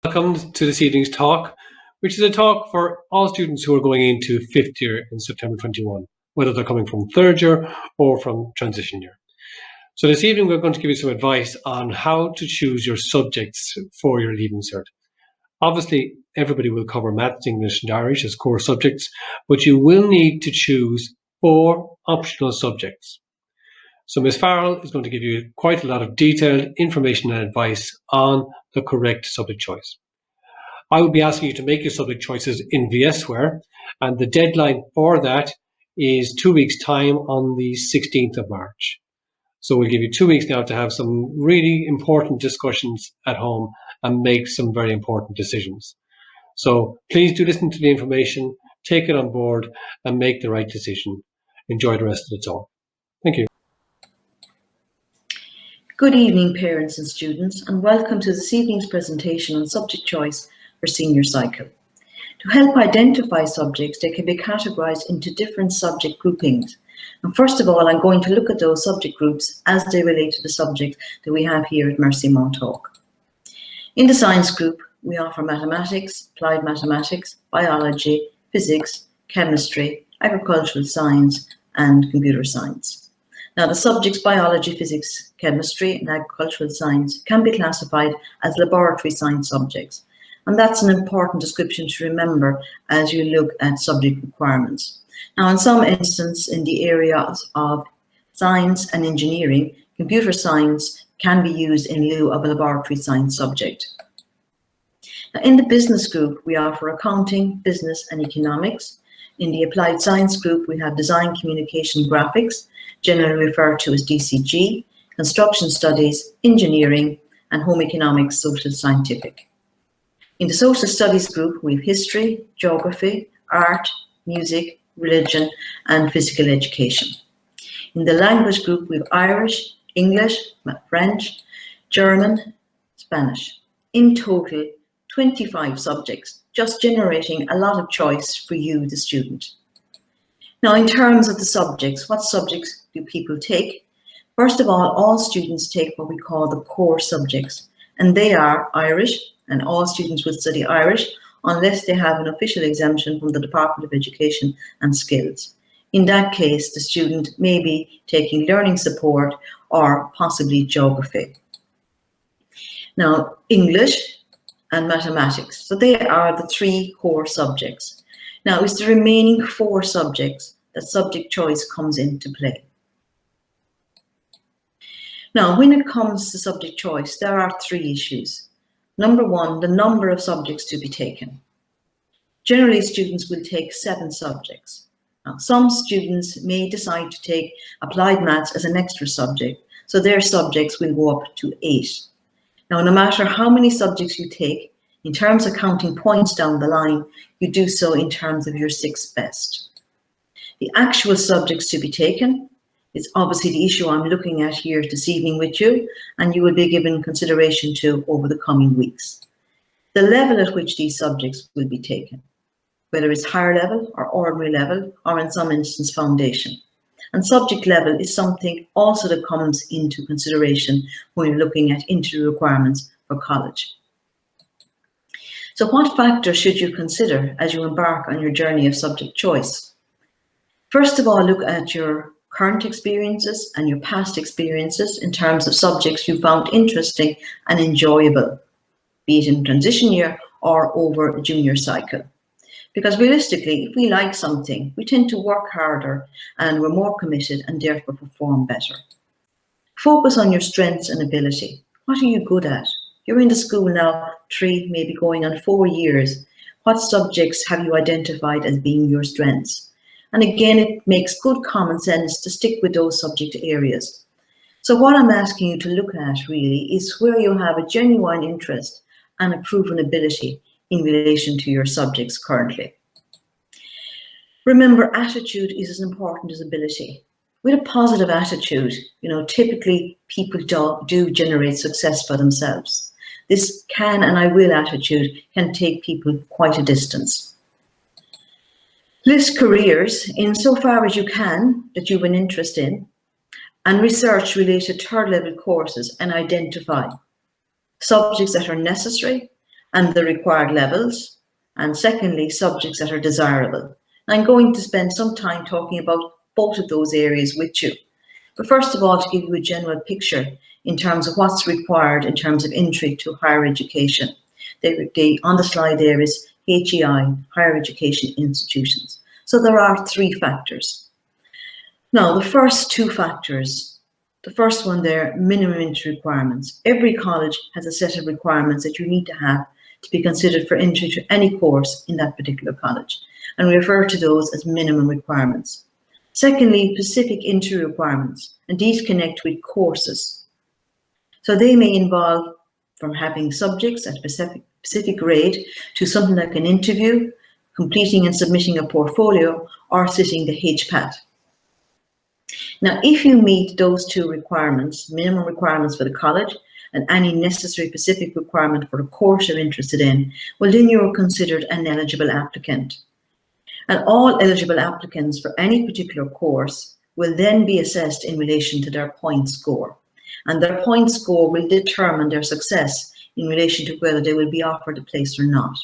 Welcome to this evening's talk, which is a talk for all students who are going into 5th year in September 21, whether they're coming from 3rd year or from transition year. So this evening we're going to give you some advice on how to choose your subjects for your Leaving Cert. Obviously, everybody will cover Maths, English and Irish as core subjects, but you will need to choose 4 optional subjects. So Ms. Farrell is going to give you quite a lot of detailed information and advice on the correct subject choice. I will be asking you to make your subject choices in VSware, and the deadline for that is 2 weeks' time on the 16th of March. So we'll give you 2 weeks now to have some really important discussions at home and make some very important decisions. So please do listen to the information, take it on board and make the right decision. Enjoy the rest of the talk. Thank you. Good evening, parents and students, and welcome to this evening's presentation on subject choice for senior cycle. To help identify subjects, they can be categorized into different subject groupings. And first of all, I'm going to look at those subject groups as they relate to the subject that we have here at Mercy Mounthawk. In the science group, we offer mathematics, applied mathematics, biology, physics, chemistry, agricultural science, and computer science. Now, the subjects biology, physics, chemistry, and agricultural science can be classified as laboratory science subjects. And that's an important description to remember as you look at subject requirements. Now, in some instances, in the areas of science and engineering, computer science can be used in lieu of a laboratory science subject. Now, in the business group, we offer accounting, business, and economics. In the applied science group, we have design, communication, graphics, generally referred to as DCG, construction studies, engineering, and home economics, social scientific. In the social studies group, we have history, geography, art, music, religion, and physical education. In the language group, we have Irish, English, French, German, Spanish. In total, 25 subjects, just generating a lot of choice for you, the student. Now, in terms of the subjects, what subjects do people take? First of all students take what we call the core subjects, and they are Irish, and all students will study Irish unless they have an official exemption from the Department of Education and Skills. In that case, the student may be taking learning support or possibly geography. Now, English and mathematics. So they are the 3 core subjects. Now, it's the remaining 4 subjects that subject choice comes into play. Now, when it comes to subject choice, there are 3 issues. Number 1, the number of subjects to be taken. Generally, students will take 7 subjects. Now, some students may decide to take applied maths as an extra subject, so their subjects will go up to 8. Now, no matter how many subjects you take, in terms of counting points down the line, you do so in terms of your 6th best. The actual subjects to be taken is obviously the issue I'm looking at here this evening with you, and you will be given consideration to over the coming weeks. The level at which these subjects will be taken, whether it's higher level or ordinary level, or in some instance foundation. And subject level is something also that comes into consideration when you're looking at interview requirements for college. So what factors should you consider as you embark on your journey of subject choice? First of all, look at your current experiences and your past experiences in terms of subjects you found interesting and enjoyable, be it in transition year or over a junior cycle. Because realistically, if we like something, we tend to work harder and we're more committed and therefore perform better. Focus on your strengths and ability. What are you good at? You're in the school now 3, maybe going on 4 years. What subjects have you identified as being your strengths? And again, it makes good common sense to stick with those subject areas. So what I'm asking you to look at really is where you have a genuine interest and a proven ability in relation to your subjects currently. Remember, attitude is as important as ability. With a positive attitude, typically people do generate success for themselves. This can and I will attitude can take people quite a distance. List careers insofar as you can that you have an interest in, and research related 3rd level courses and identify subjects that are necessary and the required levels, and secondly, subjects that are desirable. I'm going to spend some time talking about both of those areas with you. But first of all, to give you a general picture in terms of what's required in terms of entry to higher education. On the slide there is HEI, higher education institutions. So there are 3 factors. Now, the first 2 factors, the first one there, minimum entry requirements. Every college has a set of requirements that you need to have to be considered for entry to any course in that particular college. And we refer to those as minimum requirements. Secondly, specific entry requirements, and these connect with courses. So they may involve from having subjects at a specific grade to something like an interview, completing and submitting a portfolio, or sitting the HPAT. Now, if you meet those 2 requirements, minimum requirements for the college and any necessary specific requirement for the course you're interested in, well, then you're considered an eligible applicant. And all eligible applicants for any particular course will then be assessed in relation to their point score. And their point score will determine their success in relation to whether they will be offered a place or not.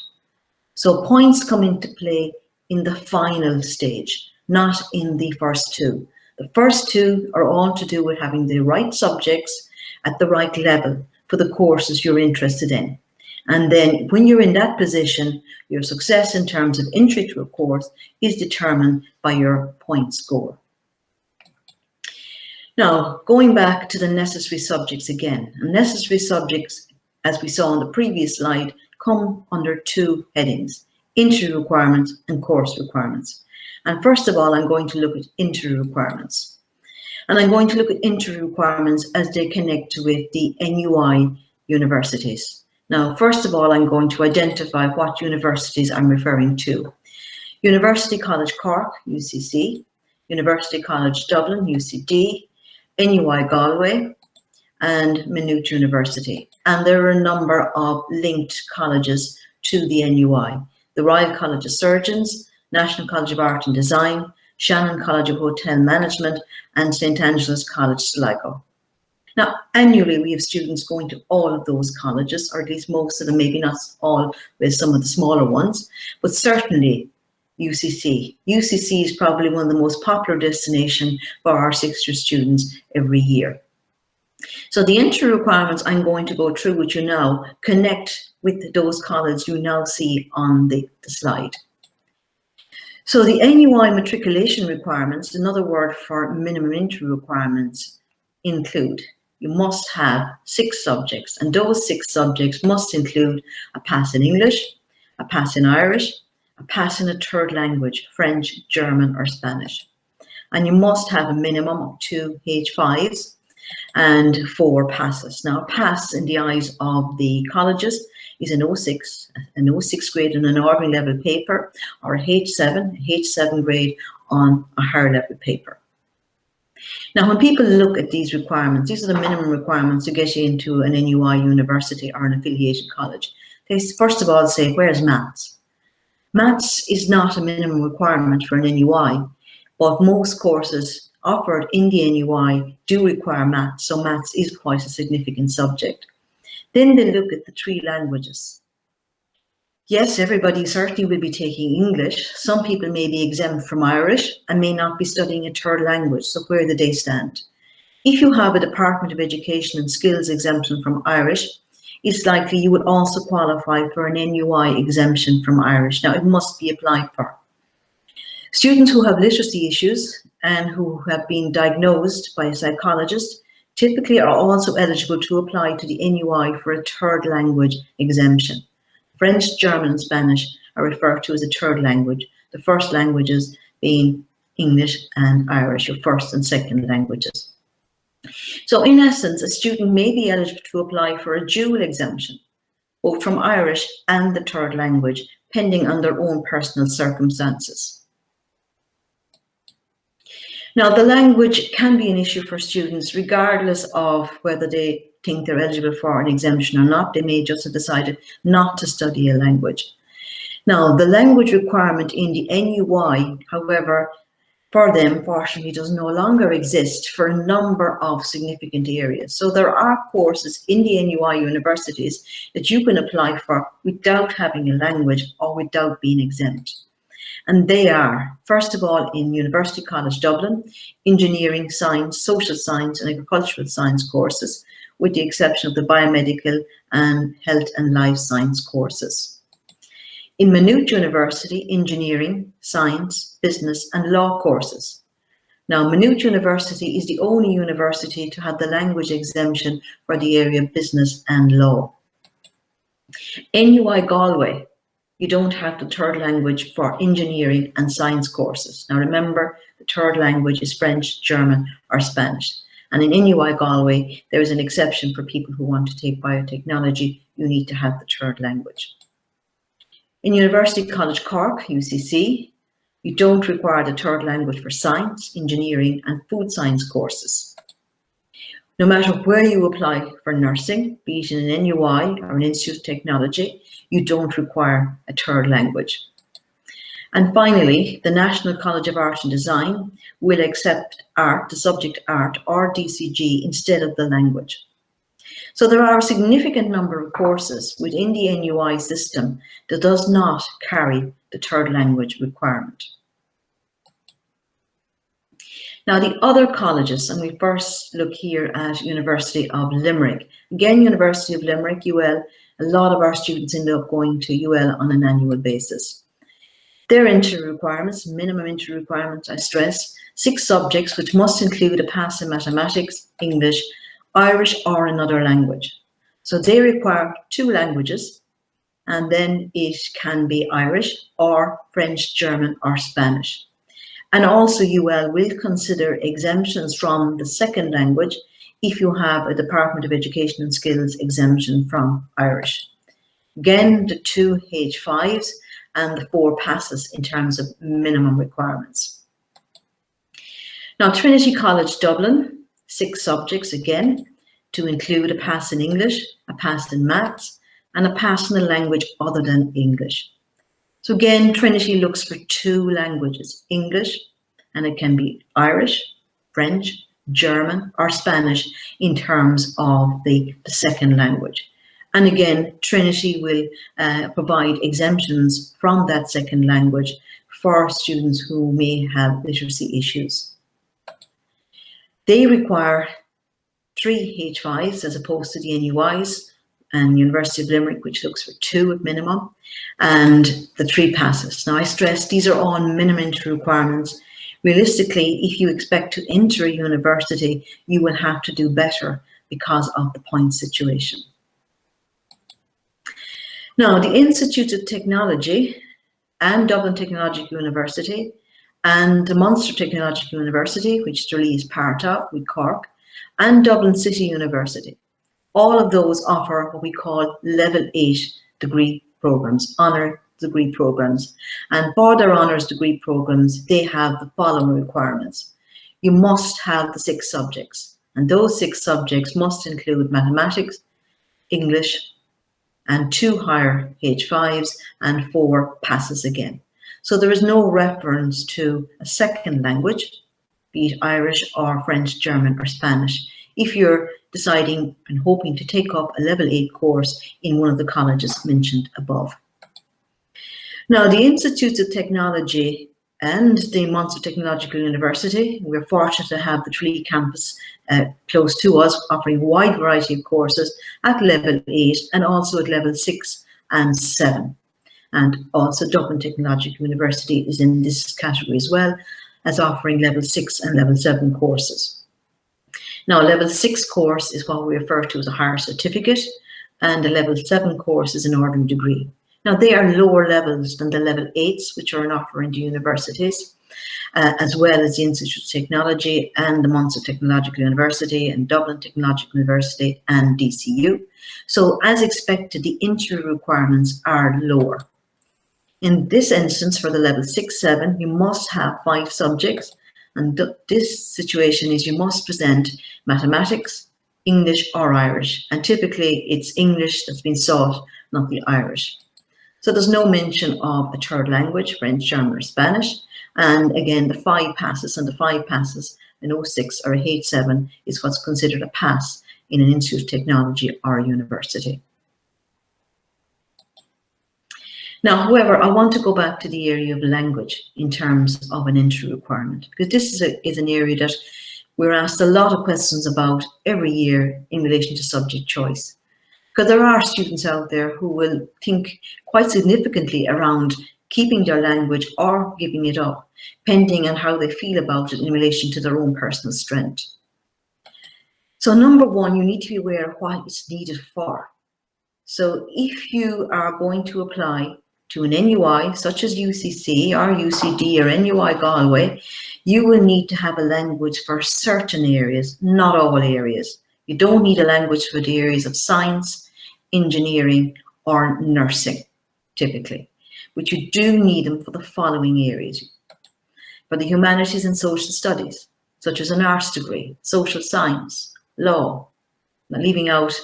So points come into play in the final stage, not in the first 2. The first 2 are all to do with having the right subjects at the right level for the courses you're interested in. And then when you're in that position, your success in terms of entry to a course is determined by your point score. Now, going back to the necessary subjects again. Necessary subjects, as we saw on the previous slide, come under 2 headings, entry requirements and course requirements. And first of all, I'm going to look at entry requirements. And I'm going to look at entry requirements as they connect with the NUI universities. Now, first of all, I'm going to identify what universities I'm referring to. University College Cork, UCC, University College Dublin, UCD, NUI Galway, and Maynooth University. And there are a number of linked colleges to the NUI. The Royal College of Surgeons, National College of Art and Design, Shannon College of Hotel Management, and St. Angela's College, Sligo. Now, annually, we have students going to all of those colleges, or at least most of them, maybe not all, with some of the smaller ones, but certainly UCC. UCC is probably one of the most popular destinations for our 6th-year students every year. So the entry requirements I'm going to go through with you now connect with those colleges you now see on the slide. So the NUI matriculation requirements, another word for minimum entry requirements, include you must have 6 subjects, and those 6 subjects must include a pass in English, a pass in Irish, a pass in a 3rd language, French, German, or Spanish. And you must have a minimum of 2 H5s and 4 passes. Now, a pass in the eyes of the colleges is an 06 grade on an ordinary level paper, or a H7 grade on a higher level paper. Now, when people look at these requirements, these are the minimum requirements to get you into an NUI university or an affiliated college. They first of all say, where's maths? Maths is not a minimum requirement for an NUI, but most courses offered in the NUI do require maths, so maths is quite a significant subject. Then they look at the 3 languages. Yes, everybody certainly will be taking English. Some people may be exempt from Irish and may not be studying a 3rd language, so where do they stand? If you have a Department of Education and Skills exemption from Irish, it's likely you would also qualify for an NUI exemption from Irish. Now, it must be applied for. Students who have literacy issues and who have been diagnosed by a psychologist typically are also eligible to apply to the NUI for a 3rd language exemption. French, German, and Spanish are referred to as a 3rd language, the first languages being English and Irish, your 1st and 2nd languages. So in essence, a student may be eligible to apply for a dual exemption, both from Irish and the 3rd language, pending on their own personal circumstances. Now, the language can be an issue for students regardless of whether they think they're eligible for an exemption or not. They may just have decided not to study a language. Now, the language requirement in the NUI, however, for them, fortunately, does no longer exist for a number of significant areas. So there are courses in the NUI universities that you can apply for without having a language or without being exempt. And they are, first of all, in University College Dublin, engineering, science, social science and agricultural science courses, with the exception of the biomedical and health and life science courses. In Maynooth University, engineering, science, business and law courses. Now, Maynooth University is the only university to have the language exemption for the area of business and law. NUI Galway, you don't have the third language for engineering and science courses. Now remember, the third language is French, German or Spanish. And in NUI Galway, there is an exception for people who want to take biotechnology. You need to have the third language. In University College Cork, UCC, you don't require the third language for science, engineering and food science courses. No matter where you apply for nursing, be it in an NUI or an Institute of Technology, you don't require a third language. And finally, the National College of Art and Design will accept art, the subject art or DCG instead of the language. So there are a significant number of courses within the NUI system that does not carry the third language requirement. Now the other colleges, and we first look here at University of Limerick. Again, University of Limerick, UL, a lot of our students end up going to UL on an annual basis. Their entry requirements, minimum entry requirements, I stress, 6 subjects which must include a pass in mathematics, English, Irish or another language. So they require 2 languages, and then it can be Irish or French, German or Spanish. And also UL will consider exemptions from the second language if you have a Department of Education and Skills exemption from Irish. Again, the 2 H5s and the 4 passes in terms of minimum requirements. Now, Trinity College Dublin, 6 subjects again, to include a pass in English, a pass in maths, and a pass in a language other than English. So again, Trinity looks for 2 languages, English, and it can be Irish, French, German, or Spanish in terms of the second language. And again, Trinity will provide exemptions from that second language for students who may have literacy issues. They require 3 H5s as opposed to the NUIs and University of Limerick, which looks for 2 at minimum, and the 3 passes. Now I stress these are all minimum entry requirements. Realistically, if you expect to enter a university, you will have to do better because of the point situation. Now, the Institute of Technology and Dublin Technological University and the Munster Technological University, which Tralee is part of with Cork, and Dublin City University. All of those offer what we call level 8 degree programs, honour degree programs. And for their honours degree programs, they have the following requirements. You must have the 6 subjects, and those 6 subjects must include mathematics, English, and 2 higher H5s and 4 passes again. So there is no reference to a second language, be it Irish or French, German or Spanish, if you're deciding and hoping to take up a level 8 course in one of the colleges mentioned above. Now, the Institute of Technology and the Munster Technological University, we're fortunate to have the Tralee campus close to us, offering a wide variety of courses at level 8 and also at level 6 and 7. And also Dublin Technological University is in this category as well, as offering level 6 and level 7 courses. Now, a level 6 course is what we refer to as a higher certificate, and a level 7 course is an ordinary degree. Now, they are lower levels than the level 8s, which are an offer in the universities, as well as the Institute of Technology and the Munster Technological University and Dublin Technological University and DCU. So, as expected, the entry requirements are lower. In this instance, for the level 6-7, you must have 5 subjects, and this situation is you must present mathematics, English or Irish, and typically it's English that's been sought, not the Irish. So there's no mention of a third language, French, German or Spanish, And again, the 5 passes and the 5 passes, an 06 or a H7 is what's considered a pass in an institute of technology or a university. Now, however, I want to go back to the area of language in terms of an entry requirement, because this is an area that we're asked a lot of questions about every year in relation to subject choice. Because there are students out there who will think quite significantly around keeping their language or giving it up, depending on how they feel about it in relation to their own personal strength. So number one, you need to be aware of what it's needed for. So if you are going to apply to an NUI, such as UCC or UCD or NUI Galway, you will need to have a language for certain areas, not all areas. You don't need a language for the areas of science, engineering, or nursing, typically. But you do need them for the following areas. For the humanities and social studies, such as an arts degree, social science, law. Now, leaving out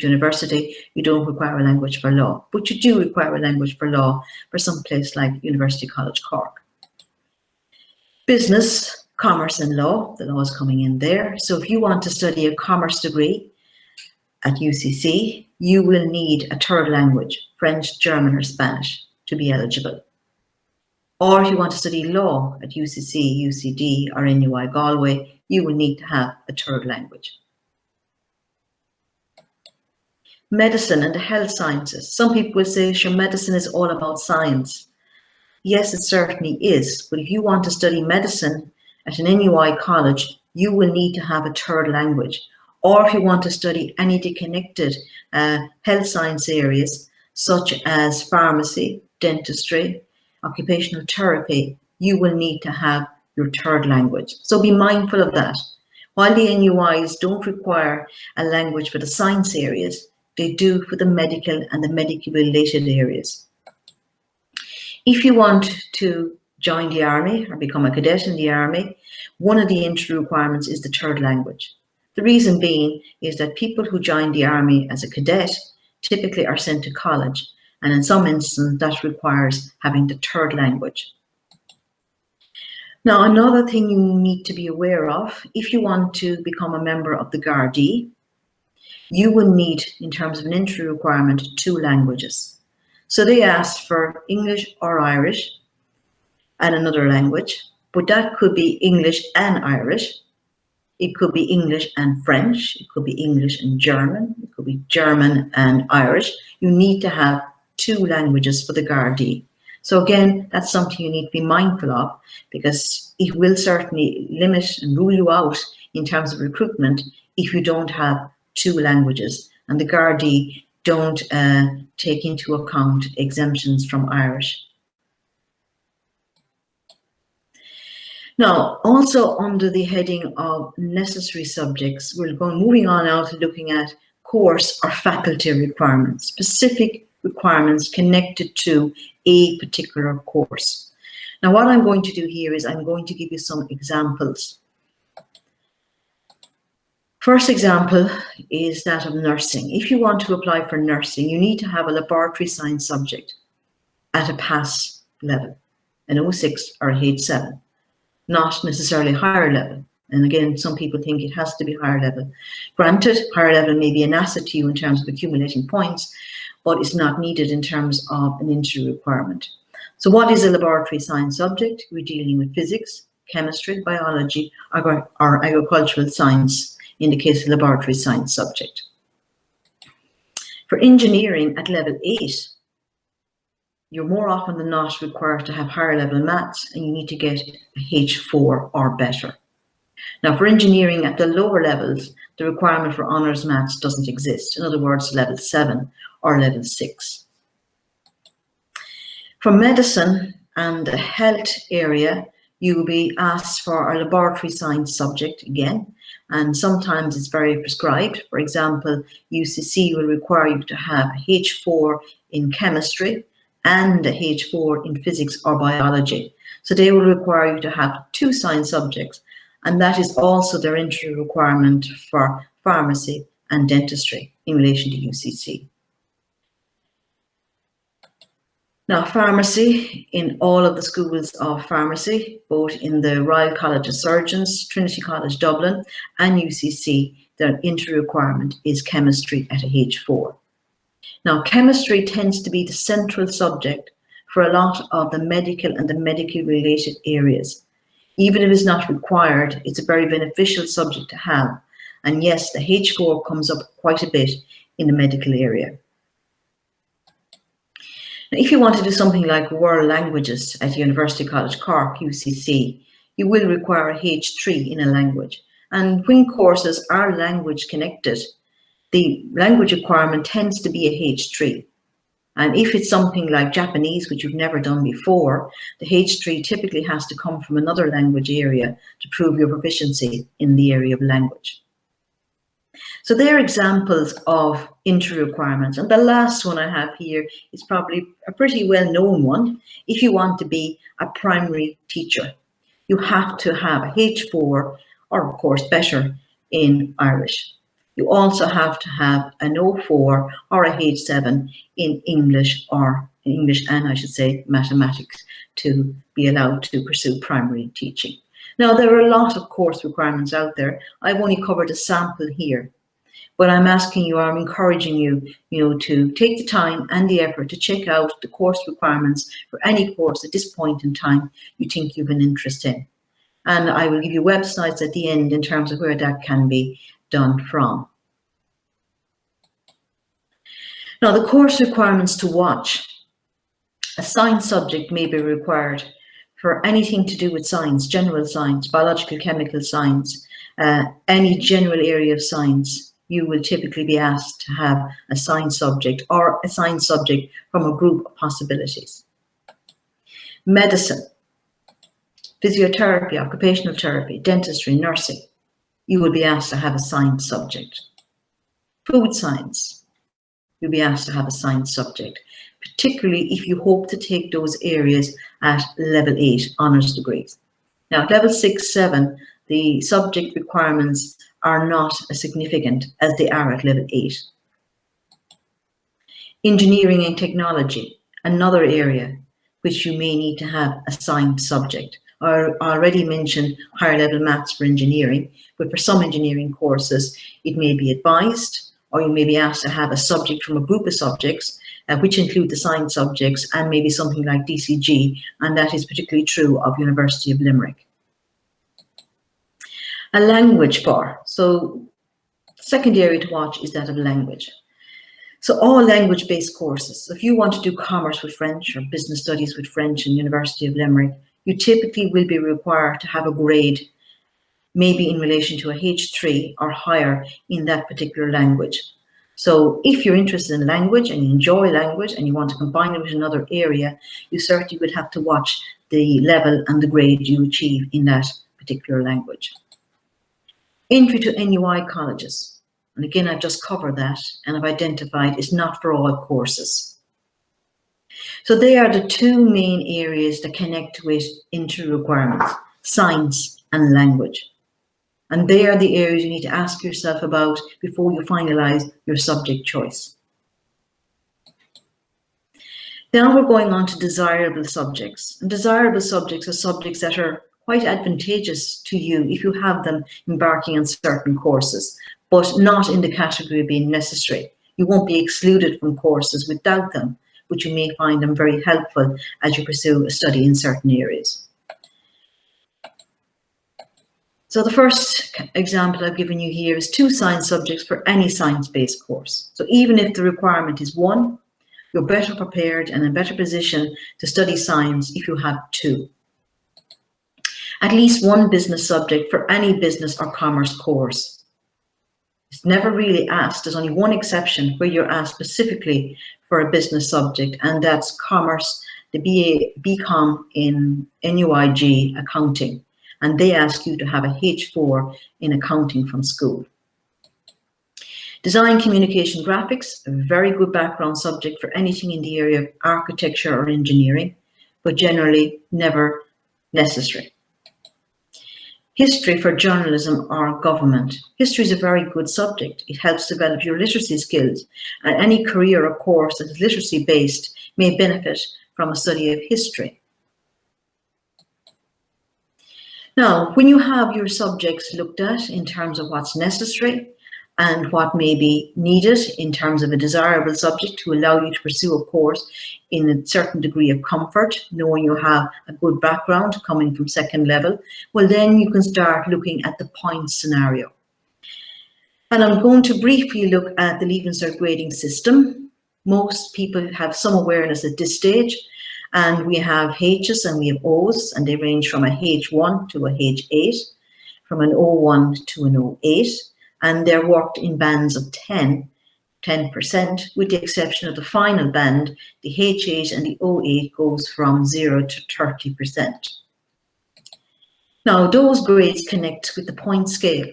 university, you don't require a language for law, but you do require a language for law for some place like University College Cork. Business, commerce and law, the law is coming in there. So if you want to study a commerce degree at UCC, you will need a third language, French, German or Spanish, to be eligible. Or if you want to study law at UCC, UCD or NUI Galway, you will need to have a third language. Medicine and the health sciences. Some people will say, sure, medicine is all about science. Yes, it certainly is. But if you want to study medicine at an NUI college, you will need to have a third language. Or if you want to study any of the connected health science areas, such as pharmacy, dentistry, occupational therapy, you will need to have your third language. So be mindful of that. While the NUIs don't require a language for the science areas, they do for the medical and the medical related areas. If you want to join the army or become a cadet in the army, one of the entry requirements is the third language. The reason being is that people who join the army as a cadet typically are sent to college, and in some instances that requires having the third language. Now, another thing you need to be aware of, if you want to become a member of the Gardaí, you will need, in terms of an entry requirement, 2 languages. So they ask for English or Irish and another language, but that could be English and Irish. It could be English and French. It could be English and German. It could be German and Irish. You need to have 2 languages for the Gardaí. So again, that's something you need to be mindful of, because it will certainly limit and rule you out in terms of recruitment if you don't have 2 languages. And the Gardaí don't take into account exemptions from Irish. Now, also under the heading of necessary subjects, we're moving on now to looking at course or faculty requirements, specific requirements connected to a particular course. Now, what I'm going to do here is I'm going to give you some examples. First example is that of nursing. If you want to apply for nursing, you need to have a laboratory science subject at a pass level, an 06 or a H7, not necessarily higher level. And again, some people think it has to be higher level. Granted, higher level may be an asset to you in terms of accumulating points, but it's not needed in terms of an entry requirement. So what is a laboratory science subject? We're dealing with physics, chemistry, biology, or agricultural science in the case of laboratory science subject. For engineering at level 8, you're more often than not required to have higher level maths, and you need to get a H4 or better. Now, for engineering at the lower levels, the requirement for honours maths doesn't exist. In other words, level 7 or level 6. For medicine and the health area, you will be asked for a laboratory science subject again, and sometimes it's very prescribed. For example, UCC will require you to have a H4 in chemistry and a H4 in physics or biology. So they will require you to have 2 science subjects, and that is also their entry requirement for pharmacy and dentistry in relation to UCC. Now, pharmacy, in all of the schools of pharmacy, both in the Royal College of Surgeons, Trinity College Dublin and UCC, their entry requirement is chemistry at a H4. Now, chemistry tends to be the central subject for a lot of the medical and the medically related areas. Even if it's not required, it's a very beneficial subject to have. And yes, the H4 comes up quite a bit in the medical area. Now, if you want to do something like world languages at University College Cork, UCC, you will require a H3 in a language. And when courses are language connected, the language requirement tends to be a H3. And if it's something like Japanese, which you've never done before, the H3 typically has to come from another language area to prove your proficiency in the area of language. So they're examples of entry requirements. And the last one I have here is probably a pretty well-known one. If you want to be a primary teacher, you have to have a H4, or of course better, in Irish. You also have to have an O4 or a H7 in English, or in English and I should say mathematics, to be allowed to pursue primary teaching. Now, there are a lot of course requirements out there. I've only covered a sample here, but I'm encouraging you, to take the time and the effort to check out the course requirements for any course at this point in time you think you've an interest in. And I will give you websites at the end in terms of where that can be done from. Now, the course requirements to watch. A science subject may be required for anything to do with science, general science, biological, chemical science, any general area of science. You will typically be asked to have a science subject or a science subject from a group of possibilities. Medicine, physiotherapy, occupational therapy, dentistry, nursing. You will be asked to have a science subject. Food science, you'll be asked to have a science subject, particularly if you hope to take those areas at level 8 honours degrees. Now, at level 6, 7, the subject requirements are not as significant as they are at level 8. Engineering and technology, another area which you may need to have a science subject. I already mentioned higher level maths for engineering, but for some engineering courses, it may be advised, or you may be asked to have a subject from a group of subjects, which include the science subjects and maybe something like DCG, and that is particularly true of University of Limerick. A language bar. So second area to watch is that of language. So all language-based courses. So if you want to do commerce with French or business studies with French in University of Limerick, you typically will be required to have a grade, maybe in relation to a H3 or higher in that particular language. So if you're interested in language and you enjoy language and you want to combine it with another area, you certainly would have to watch the level and the grade you achieve in that particular language. Entry to NUI colleges. And again, I've just covered that and I've identified it's not for all courses. So they are the two main areas that connect with entry requirements, science and language. And they are the areas you need to ask yourself about before you finalize your subject choice. Now we're going on to desirable subjects. And desirable subjects are subjects that are quite advantageous to you if you have them embarking on certain courses, but not in the category of being necessary. You won't be excluded from courses without them, but you may find them very helpful as you pursue a study in certain areas. So the first example I've given you here is 2 science subjects for any science-based course. So even if the requirement is 1, you're better prepared and in a better position to study science if you have 2. At least 1 business subject for any business or commerce course. It's never really asked. There's only one exception where you're asked specifically for a business subject, and that's commerce, the BCom in NUIG accounting. And they ask you to have a H4 in accounting from school. Design, communication, graphics, a very good background subject for anything in the area of architecture or engineering, but generally never necessary. History for journalism or government. History is a very good subject. It helps develop your literacy skills, and any career or course that is literacy based may benefit from a study of history. Now, when you have your subjects looked at in terms of what's necessary and what may be needed in terms of a desirable subject to allow you to pursue a course in a certain degree of comfort, knowing you have a good background coming from second level, well, then you can start looking at the points scenario. And I'm going to briefly look at the Leaving Cert grading system. Most people have some awareness at this stage, and we have H's and we have O's, and they range from a H1 to a H8, from an O1 to an O8, and they're worked in bands of 10%, with the exception of the final band. The H8 and the O8 goes from 0 to 30%. Now, those grades connect with the point scale,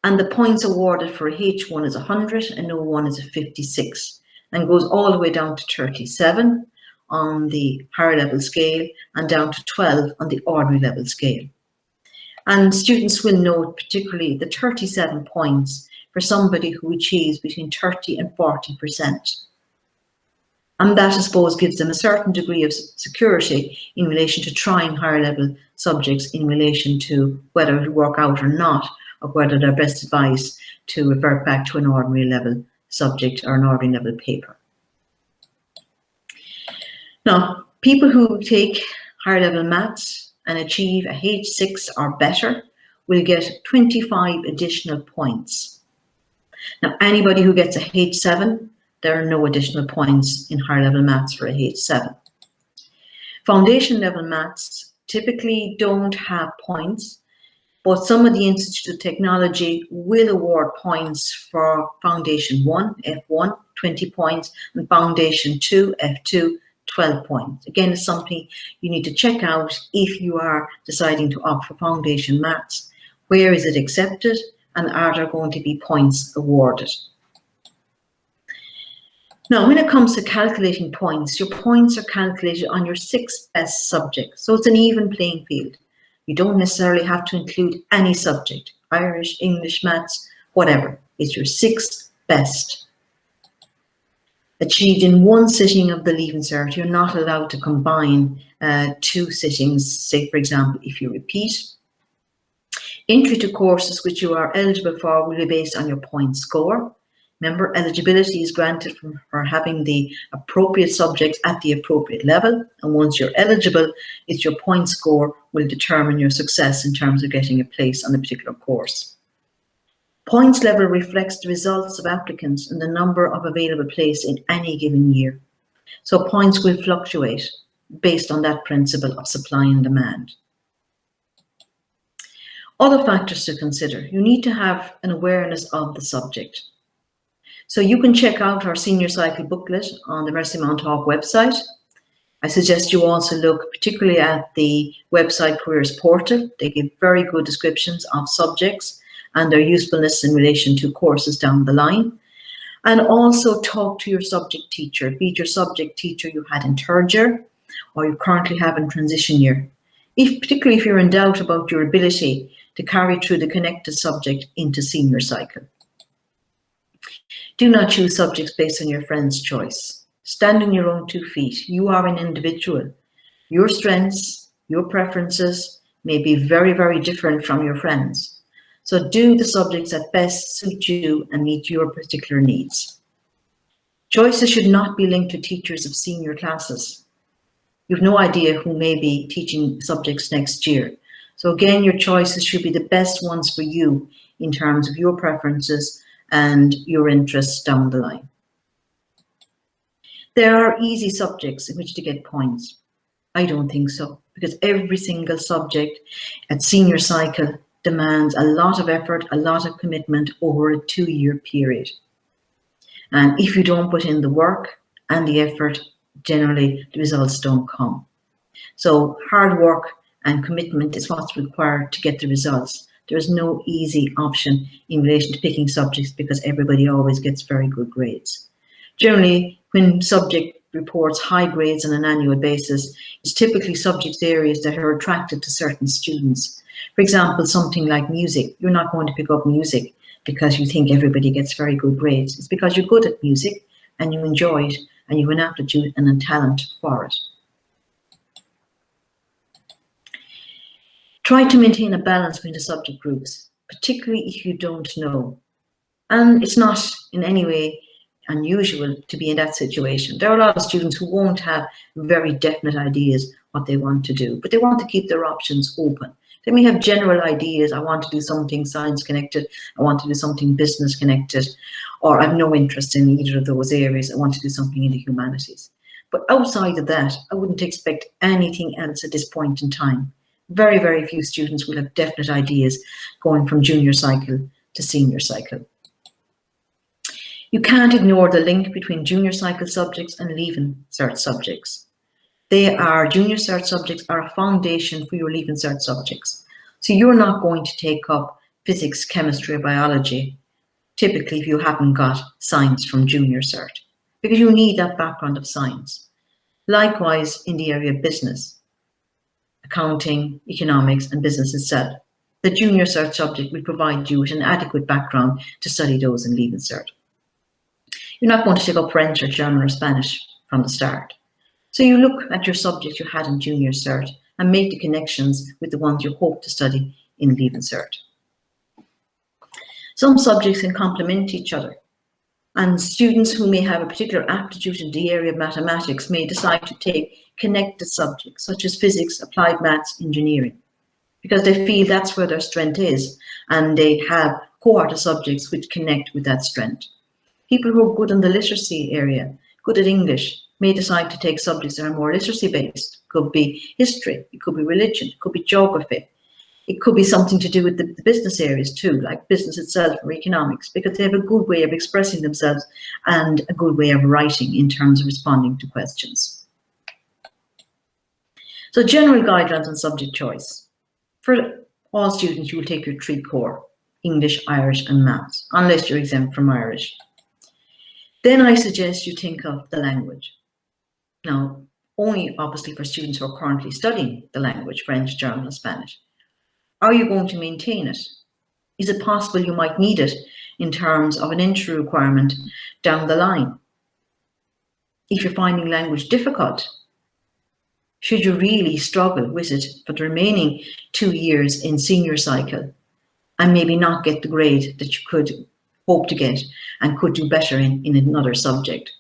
and the points awarded for a H1 is 100, and O1 is a 56, and goes all the way down to 37 on the higher level scale and down to 12 on the ordinary level scale. And students will note particularly the 37 points for somebody who achieves between 30 and 40%. And that, I suppose, gives them a certain degree of security in relation to trying higher level subjects in relation to whether it'll work out or not, or whether they're best advised to revert back to an ordinary level subject or an ordinary level paper. Now, people who take higher level maths and achieve a H6 or better will get 25 additional points. Now, anybody who gets a H7, there are no additional points in higher level maths for a H7. Foundation level maths typically don't have points, but some of the Institute of Technology will award points for Foundation 1, F1, 20 points, and Foundation 2, F2, 12 points. Again, it's something you need to check out if you are deciding to opt for foundation maths. Where is it accepted, and are there going to be points awarded? Now, when it comes to calculating points, your points are calculated on your 6 best subjects. So it's an even playing field. You don't necessarily have to include any subject, Irish, English, maths, whatever. It's your 6 best. Achieved in one sitting of the Leaving Cert. You're not allowed to combine 2 sittings, say, for example, if you repeat. Entry to courses which you are eligible for will be based on your point score. Remember, eligibility is granted for having the appropriate subjects at the appropriate level. And once you're eligible, it's your point score will determine your success in terms of getting a place on a particular course. Points level reflects the results of applicants and the number of available places in any given year. So points will fluctuate based on that principle of supply and demand. Other factors to consider. You need to have an awareness of the subject. So you can check out our senior cycle booklet on the Mercy Mounthawk website. I suggest you also look particularly at the website careers portal. They give very good descriptions of subjects and their usefulness in relation to courses down the line. And also talk to your subject teacher, be it your subject teacher you had in 3rd year or you currently have in transition year. Particularly if you're in doubt about your ability to carry through the connected subject into senior cycle. Do not choose subjects based on your friend's choice. Stand on your own 2 feet. You are an individual. Your strengths, your preferences may be very, very different from your friends. So do the subjects that best suit you and meet your particular needs. Choices should not be linked to teachers of senior classes. You have no idea who may be teaching subjects next year. So again, your choices should be the best ones for you in terms of your preferences and your interests down the line. There are easy subjects in which to get points. I don't think so, because every single subject at senior cycle demands a lot of effort, a lot of commitment over a 2-year period. And if you don't put in the work and the effort, generally the results don't come. So hard work and commitment is what's required to get the results. There is no easy option in relation to picking subjects because everybody always gets very good grades. Generally, when subject reports high grades on an annual basis, it's typically subject areas that are attracted to certain students. For example, something like music. You're not going to pick up music because you think everybody gets very good grades. It's because you're good at music and you enjoy it and you have an aptitude and a talent for it. Try to maintain a balance between the subject groups, particularly if you don't know. And it's not in any way unusual to be in that situation. There are a lot of students who won't have very definite ideas what they want to do, but they want to keep their options open. They may have general ideas. I want to do something science connected. I want to do something business connected, or I have no interest in either of those areas. I want to do something in the humanities. But outside of that, I wouldn't expect anything else at this point in time. Very, very few students will have definite ideas going from junior cycle to senior cycle. You can't ignore the link between junior cycle subjects and Leaving Cert subjects. Junior Cert subjects are a foundation for your Leaving Cert subjects. So you're not going to take up physics, chemistry, or biology, typically if you haven't got science from junior Cert, because you need that background of science. Likewise, in the area of business, accounting, economics, and business itself, the junior Cert subject will provide you with an adequate background to study those in Leaving Cert. You're not going to take up French or German or Spanish from the start. So you look at your subjects you had in junior Cert and make the connections with the ones you hope to study in Leaving Cert. Some subjects can complement each other, and students who may have a particular aptitude in the area of mathematics may decide to take connected subjects such as physics, applied maths, engineering, because they feel that's where their strength is, and they have cohort of subjects which connect with that strength. People who are good in the literacy area, good at English, may decide to take subjects that are more literacy based. It could be history, it could be religion, it could be geography. It could be something to do with the business areas too, like business itself or economics, because they have a good way of expressing themselves and a good way of writing in terms of responding to questions. So general guidelines on subject choice. For all students, you will take your 3 core, English, Irish, and Maths, unless you're exempt from Irish. Then I suggest you think of the language. Now, only obviously for students who are currently studying the language, French, German, and Spanish. Are you going to maintain it? Is it possible you might need it in terms of an entry requirement down the line? If you're finding language difficult, should you really struggle with it for the remaining 2 years in senior cycle and maybe not get the grade that you could hope to get and could do better in another subject?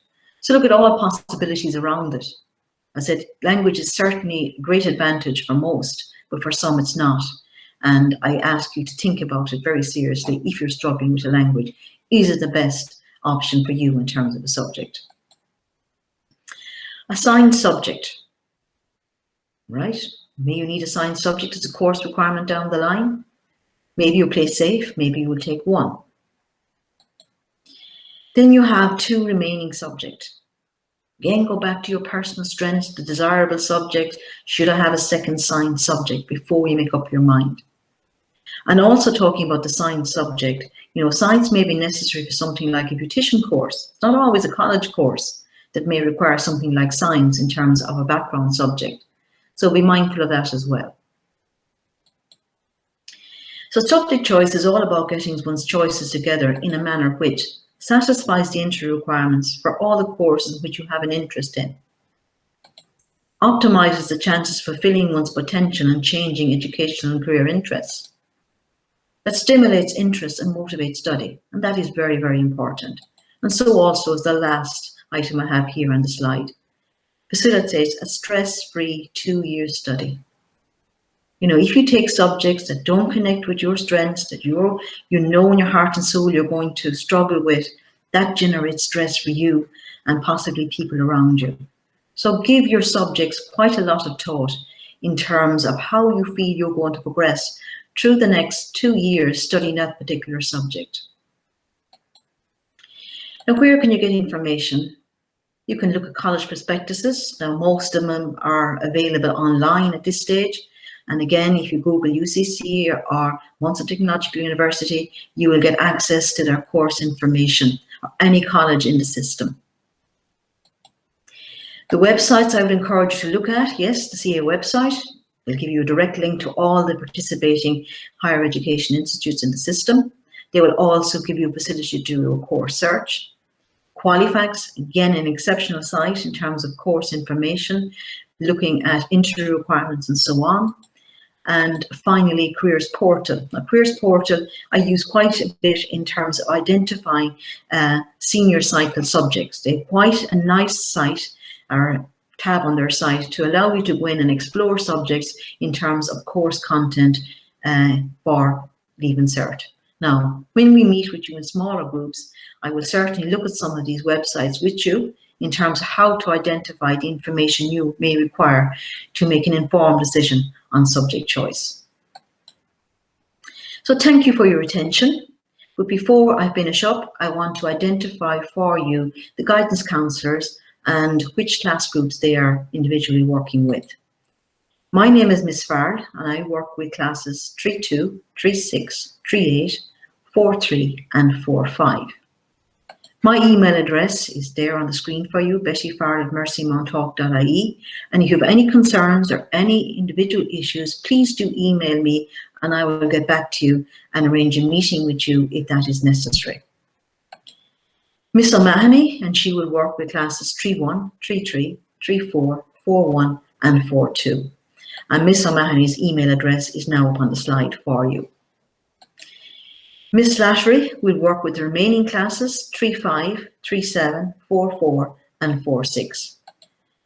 So look at all possibilities around it. I said language is certainly a great advantage for most, but for some it's not. And I ask you to think about it very seriously. If you're struggling with a language, is it the best option for you in terms of a subject? Assigned subject, right? May you need a science subject as a course requirement down the line. Maybe you'll play safe, maybe you will take 1. Then you have 2 remaining subjects. Again, go back to your personal strengths, the desirable subject. Should I have a second science subject before you make up your mind? And also talking about the science subject, science may be necessary for something like a beautician course. It's not always a college course that may require something like science in terms of a background subject. So be mindful of that as well. So subject choice is all about getting one's choices together in a manner which satisfies the entry requirements for all the courses which you have an interest in, optimizes the chances for fulfilling one's potential and changing educational and career interests, that stimulates interest and motivates study, and that is very, very important. And so also is the last item I have here on the slide. Facilitates a stress-free 2-year study. If you take subjects that don't connect with your strengths, that you know in your heart and soul you're going to struggle with, that generates stress for you and possibly people around you. So give your subjects quite a lot of thought in terms of how you feel you're going to progress through the next 2 years studying that particular subject. Now, where can you get information? You can look at college prospectuses. Now, most of them are available online at this stage. And again, if you Google UCC or Mounthawk Technological University, you will get access to their course information or any college in the system. The websites I would encourage you to look at, yes, the CA website. They'll give you a direct link to all the participating higher education institutes in the system. They will also give you a facility to do a course search. Qualifax, again, an exceptional site in terms of course information, looking at interview requirements and so on. And finally, Careers Portal. Now, Careers Portal I use quite a bit in terms of identifying senior cycle subjects. They're quite a nice site or tab on their site to allow you to go in and explore subjects in terms of course content for Leaving Cert. Now, when we meet with you in smaller groups, I will certainly look at some of these websites with you in terms of how to identify the information you may require to make an informed decision on subject choice. So thank you for your attention. But before I finish up, I want to identify for you the guidance counsellors and which class groups they are individually working with. My name is Miss Farrell, and I work with classes 3.2, 3.6, 3.8, 4.3 and 4.5. My email address is there on the screen for you, bettyfarrell@mercymounthawk.ie. And if you have any concerns or any individual issues, please do email me and I will get back to you and arrange a meeting with you if that is necessary. Miss O'Mahony, and she will work with classes 3.1, 3.3, 3.4, 4.1 and 4.2. And Miss O'Mahony's email address is now up on the slide for you. Miss Slattery will work with the remaining classes 3.5, 3.7, 4.4 and 4.6.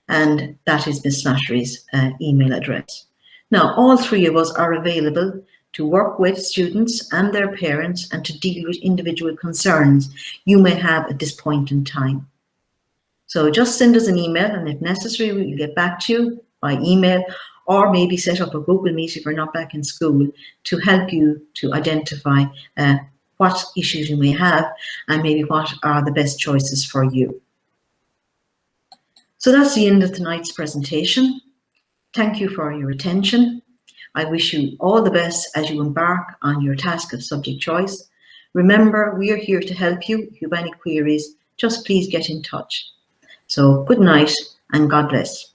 And that is Miss Slattery's email address. Now, all three of us are available to work with students and their parents and to deal with individual concerns you may have at this point in time. So just send us an email, and if necessary, we'll get back to you by email, or maybe set up a Google Meet if you're not back in school to help you to identify what issues you may have and maybe what are the best choices for you. So that's the end of tonight's presentation. Thank you for your attention. I wish you all the best as you embark on your task of subject choice. Remember, we are here to help you. If you have any queries, just please get in touch. So good night and God bless.